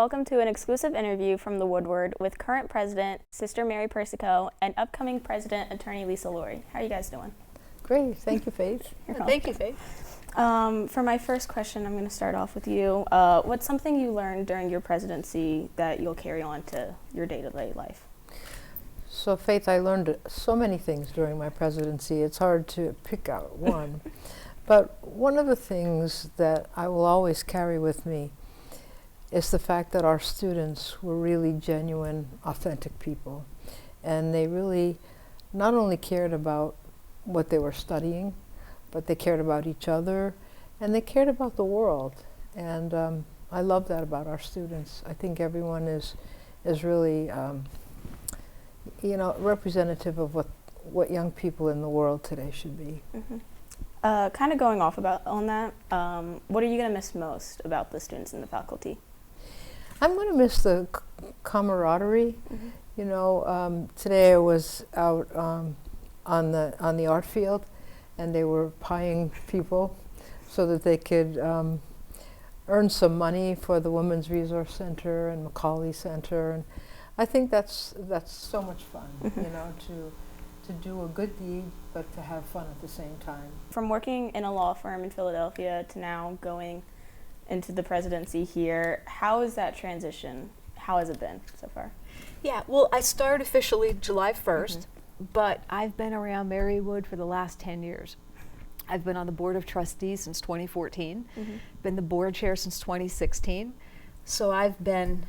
welcome to an exclusive interview from the Woodward with current president, Sister Mary Persico, and upcoming president, attorney Lisa Laurie. How are you guys doing? Great, thank you, Faith. Thank you, Faith. For my first question, I'm going to start off with you. What's something you learned during your presidency that you'll carry on to your day-to-day life? So, Faith, I learned so many things during my presidency. It's hard to pick out one. But one of the things that I will always carry with me is the fact that our students were really genuine, authentic people. And they really not only cared about what they were studying, but they cared about each other, and they cared about the world. And I love that about our students. I think everyone is really, representative of what young people in the world today should be. Mm-hmm. Kind of going off on that, what are you going to miss most about the students and the faculty? I'm going to miss the camaraderie. Mm-hmm. You know, today I was out on the art field, and they were pieing people so that they could earn some money for the Women's Resource Center and Macaulay Center, and I think that's so much fun. Mm-hmm. You know, to do a good deed, but to have fun at the same time. From working in a law firm in Philadelphia to now going into the presidency here, how is that transition? How has it been so far? Yeah, well, I started officially July 1st, but I've been around Marywood for the last 10 years. I've been on the Board of Trustees since 2014, been the board chair since 2016. So I've been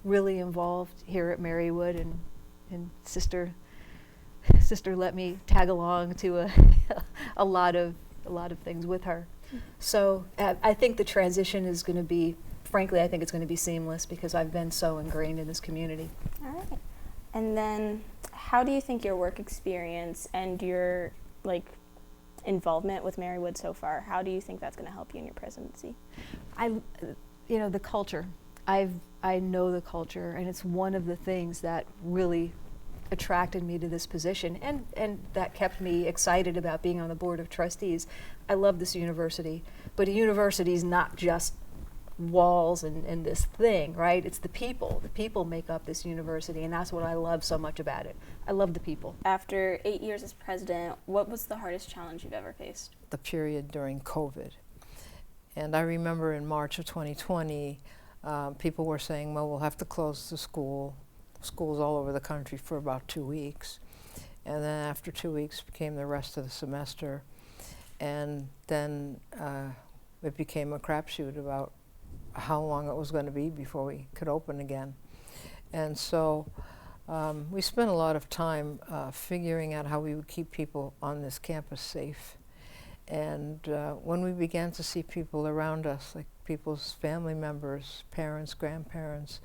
really involved here at Marywood, and Sister let me tag along to a lot of things with her. So I think the transition is going to be, frankly, I think it's going to be seamless because I've been so ingrained in this community. All right. And then how do you think your work experience and your involvement with Marywood so far, how do you think that's going to help you in your presidency? The culture. I know the culture, and it's one of the things that really attracted me to this position, and that kept me excited about being on the Board of Trustees. I love this university, but a university is not just walls and this thing, right? It's the people. The people make up this university, and that's what I love so much about it. I love the people. After 8 years as president, what was the hardest challenge you've ever faced? The period during COVID. And I remember in March of 2020, people were saying, well, we'll have to close the schools all over the country for about 2 weeks. And then after 2 weeks became the rest of the semester. And then it became a crapshoot about how long it was going to be before we could open again. And so we spent a lot of time figuring out how we would keep people on this campus safe. And when we began to see people around us, like people's family members, parents, grandparents,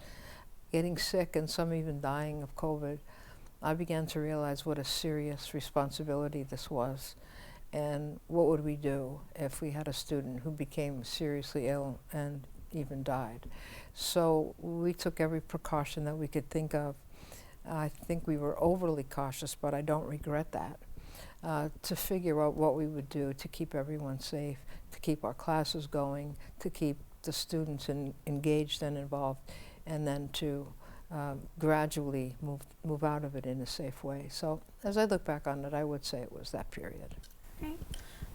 getting sick and some even dying of COVID, I began to realize what a serious responsibility this was. And what would we do if we had a student who became seriously ill and even died? So we took every precaution that we could think of. I think we were overly cautious, but I don't regret that, to figure out what we would do to keep everyone safe, to keep our classes going, to keep the students engaged and involved, and then to gradually move out of it in a safe way. So as I look back on it, I would say it was that period. Okay.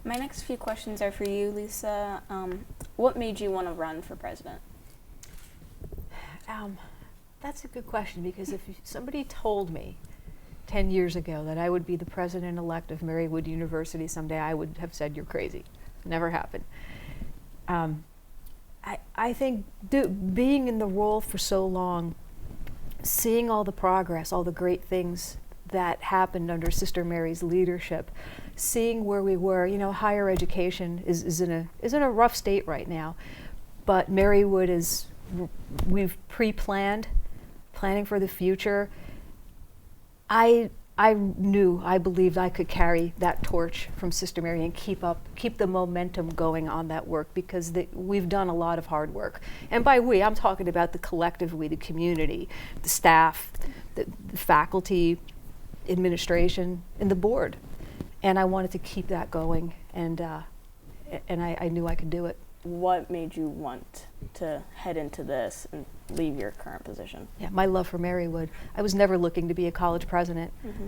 My next few questions are for you, Lisa. What made you want to run for president? That's a good question, because if somebody told me 10 years ago that I would be the president-elect of Marywood University someday, I would have said, you're crazy. Never happened. I think being in the role for so long, seeing all the progress, all the great things that happened under Sister Mary's leadership, seeing where we were, higher education is in a rough state right now, but Marywood we've pre-planned, planning for the future. I believed I could carry that torch from Sister Mary and keep the momentum going on that work, because we've done a lot of hard work. And by we, I'm talking about the collective we, the community, the staff, the faculty, administration, and the board. And I wanted to keep that going, and I knew I could do it. what made you want to head into this and leave your current position? Yeah, my love for Marywood. I was never looking to be a college president. Mm-hmm.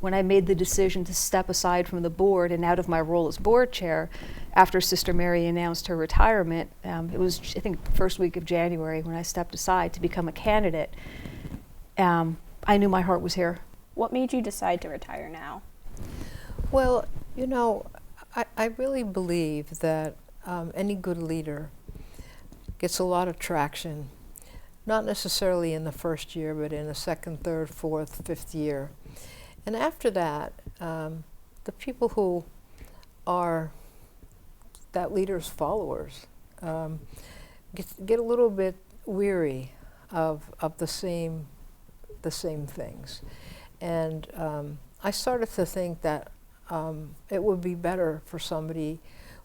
When I made the decision to step aside from the board and out of my role as board chair, after Sister Mary announced her retirement, it was, I think, the first week of January when I stepped aside to become a candidate. I knew my heart was here. What made you decide to retire now? Well, you know, I really believe that any good leader gets a lot of traction, not necessarily in the first year, but in the second, third, fourth, fifth year. And after that, the people who are that leader's followers get a little bit weary of the same things. And I started to think that it would be better for somebody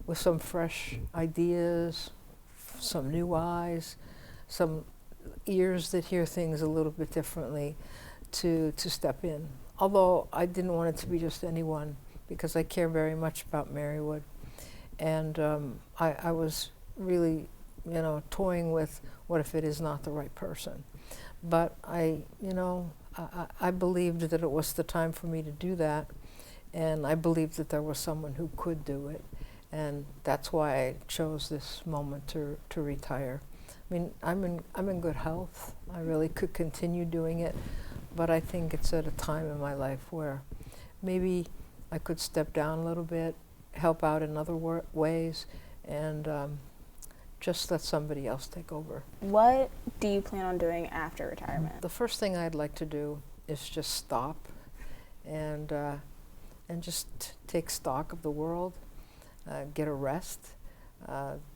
with some fresh ideas, some new eyes, some ears that hear things a little bit differently to step in. Although I didn't want it to be just anyone, because I care very much about Marywood. And I was really, you know, toying with what if it is not the right person. But I believed that it was the time for me to do that, and I believed that there was someone who could do it, and that's why I chose this moment to retire. I mean, I'm in good health. I really could continue doing it, but I think it's at a time in my life where maybe I could step down a little bit, help out in other ways, and just let somebody else take over. What do you plan on doing after retirement? The first thing I'd like to do is just stop and just take stock of the world, get a rest,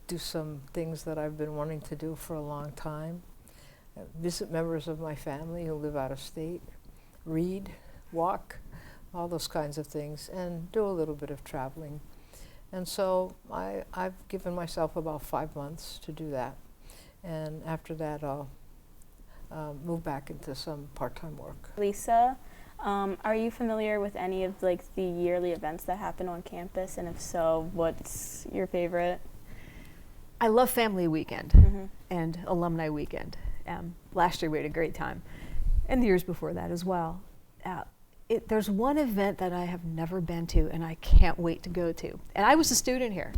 do some things that I've been wanting to do for a long time, visit members of my family who live out of state, read, walk, all those kinds of things, and do a little bit of traveling. And so I've given myself about 5 months to do that. And after that, I'll move back into some part-time work. Lisa, are you familiar with any of the yearly events that happen on campus? And if so, what's your favorite? I love Family Weekend Mm-hmm. and Alumni Weekend. Last year we had a great time, and the years before that as well. There's one event that I have never been to, and I can't wait to go to. And I was a student here,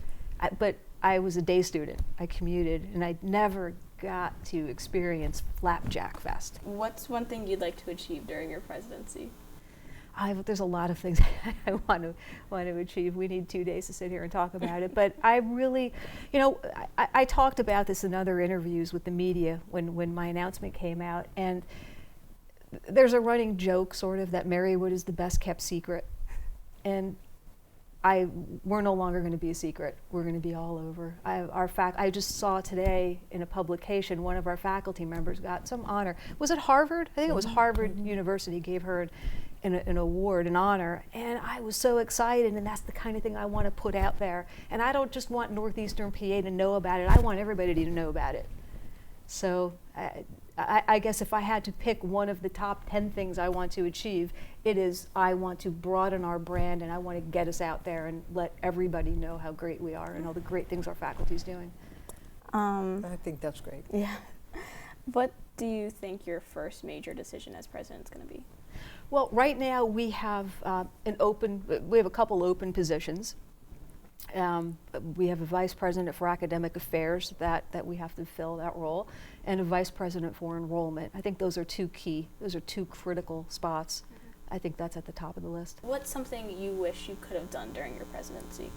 but I was a day student. I commuted, and I never got to experience Flapjack Fest. What's one thing you'd like to achieve during your presidency? There's a lot of things I want to achieve. We need 2 days to sit here and talk about it. But I really, I talked about this in other interviews with the media when my announcement came out. And there's a running joke, sort of, that Marywood is the best kept secret. And we're no longer going to be a secret. We're going to be all over. I just saw today in a publication, one of our faculty members got some honor. Was it Harvard? I think it was Harvard University gave her an award, an honor, and I was so excited, and that's the kind of thing I want to put out there. And I don't just want Northeastern PA to know about it, I want everybody to know about it. So I guess if I had to pick one of the top 10 things I want to achieve, it is I want to broaden our brand, and I want to get us out there and let everybody know how great we are and all the great things our faculty is doing. I think that's great. Yeah. What do you think your first major decision as president is going to be? Well, right now we have we have a couple open positions. We have a vice president for academic affairs that we have to fill that role, and a vice president for enrollment. I think those are two critical spots. I think that's at the top of the list. What's something you wish you could have done during your presidency?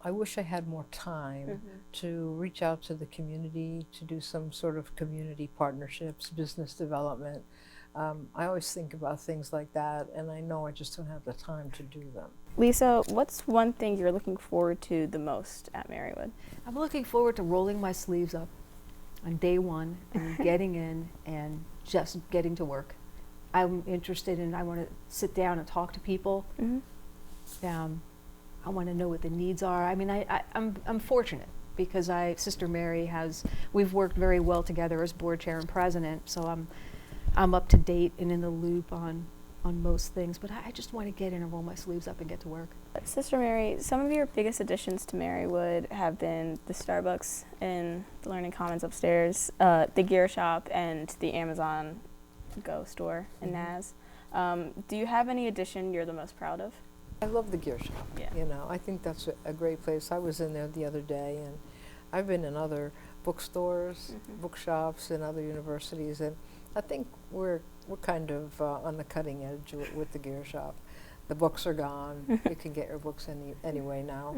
I wish I had more time to reach out to the community, to do some sort of community partnerships, business development. I always think about things like that, and I know I just don't have the time to do them. Lisa, what's one thing you're looking forward to the most at Marywood? I'm looking forward to rolling my sleeves up on day one and getting in and just getting to work. I'm interested in, I want to sit down and talk to people. I want to know what the needs are. I mean, I'm fortunate because Sister Mary we've worked very well together as board chair and president, so I'm up to date and in the loop on on most things, but I just want to get in and roll my sleeves up and get to work. Sister Mary, some of your biggest additions to Marywood have been the Starbucks in the Learning Commons upstairs, the gear shop, and the Amazon Go store in Naz. Do you have any addition you're the most proud of? I love the gear shop. Yeah. You know, I think that's a great place. I was in there the other day, and I've been in other bookstores, bookshops, and other universities, and I think we're kind of on the cutting edge with the gear shop. The books are gone. You can get your books anyway now.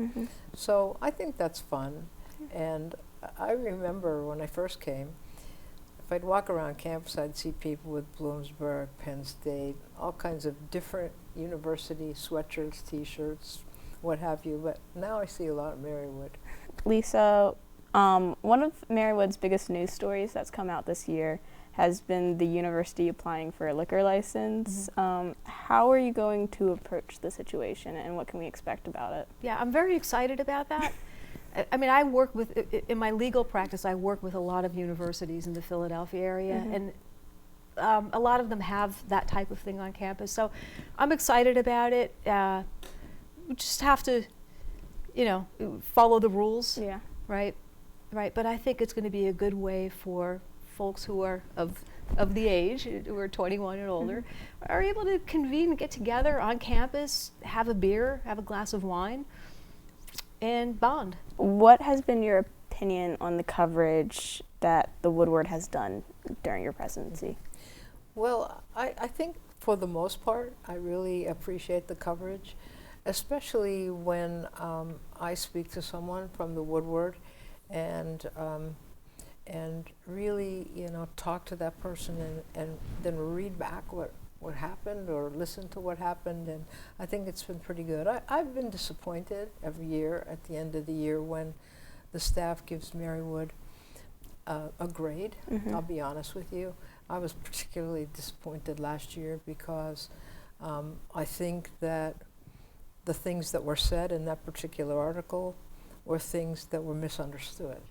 So I think that's fun. And I remember when I first came, if I'd walk around campus, I'd see people with Bloomsburg, Penn State, all kinds of different university sweatshirts, T-shirts, what have you. But now I see a lot of Marywood. Lisa, one of Marywood's biggest news stories that's come out this year has been the university applying for a liquor license. How are you going to approach the situation, and what can we expect about it? Yeah, I'm very excited about that. I mean, I work with, in my legal practice, I work with a lot of universities in the Philadelphia area, and a lot of them have that type of thing on campus. So I'm excited about it. We just have to, you know, follow the rules. Yeah. Right. But I think it's going to be a good way for folks who are of the age, who are 21 and older, are able to convene and get together on campus, have a beer, have a glass of wine, and bond. What has been your opinion on the coverage that the Woodward has done during your presidency? Well, I think for the most part, I really appreciate the coverage, especially when I speak to someone from the Woodward and really, you know, talk to that person and then read back what happened or listen to what happened, and I think it's been pretty good. I've been disappointed every year at the end of the year when the staff gives Marywood a grade. I'll be honest with you. I was particularly disappointed last year because I think that the things that were said in that particular article were things that were misunderstood.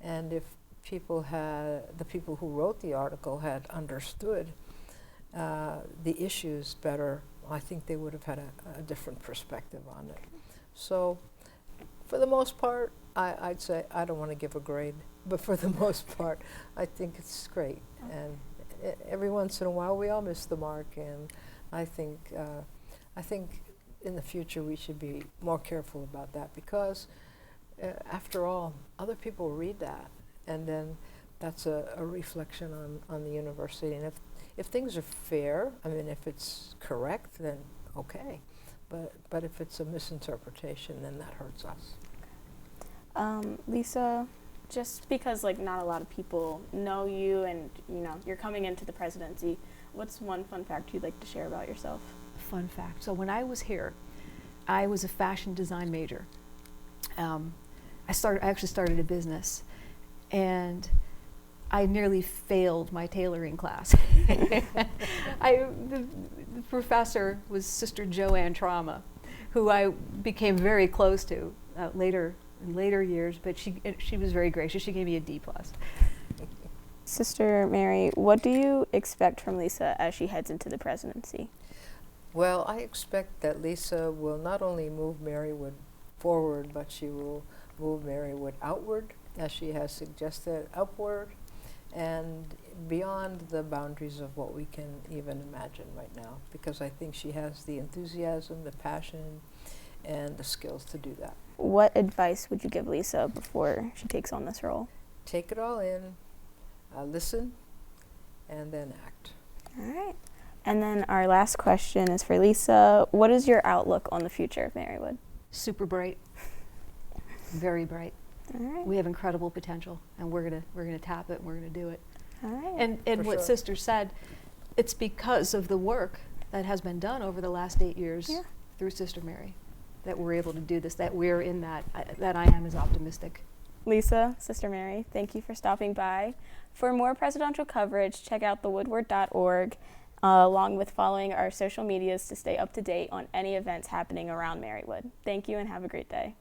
And if the people who wrote the article had understood the issues better, I think they would have had a different perspective on it. So for the most part, I'd say I don't want to give a grade, but for the most part, I think it's great. And every once in a while, we all miss the mark, and I think in the future we should be more careful about that because, after all, other people read that, and then that's a reflection on the university. And if things are fair, I mean, if it's correct, then okay. But if it's a misinterpretation, then that hurts us. Lisa, just because like not a lot of people know you and you know you're coming into the presidency, what's one fun fact you'd like to share about yourself? Fun fact. So when I was here, I was a fashion design major. I actually started a business, and I nearly failed my tailoring class. The professor was Sister Joanne Trauma, who I became very close to in later years, but she was very gracious. She gave me a D+. Sister Mary, what do you expect from Lisa as she heads into the presidency? Well, I expect that Lisa will not only move Marywood forward, but she will move Marywood outward, as she has suggested, upward, and beyond the boundaries of what we can even imagine right now, because I think she has the enthusiasm, the passion, and the skills to do that. What advice would you give Lisa before she takes on this role? Take it all in, listen, and then act. All right. And then our last question is for Lisa. What is your outlook on the future of Marywood? Super bright, very bright. All right. We have incredible potential, and we're gonna tap it. And we're gonna do it. All right. And what sure. Sister said, it's because of the work that has been done over the last 8 years through Sister Mary that we're able to do this. That we're in that I am as optimistic. Lisa, Sister Mary, thank you for stopping by. For more presidential coverage, check out thewoodward.org, along with following our social medias to stay up to date on any events happening around Marywood. Thank you and have a great day.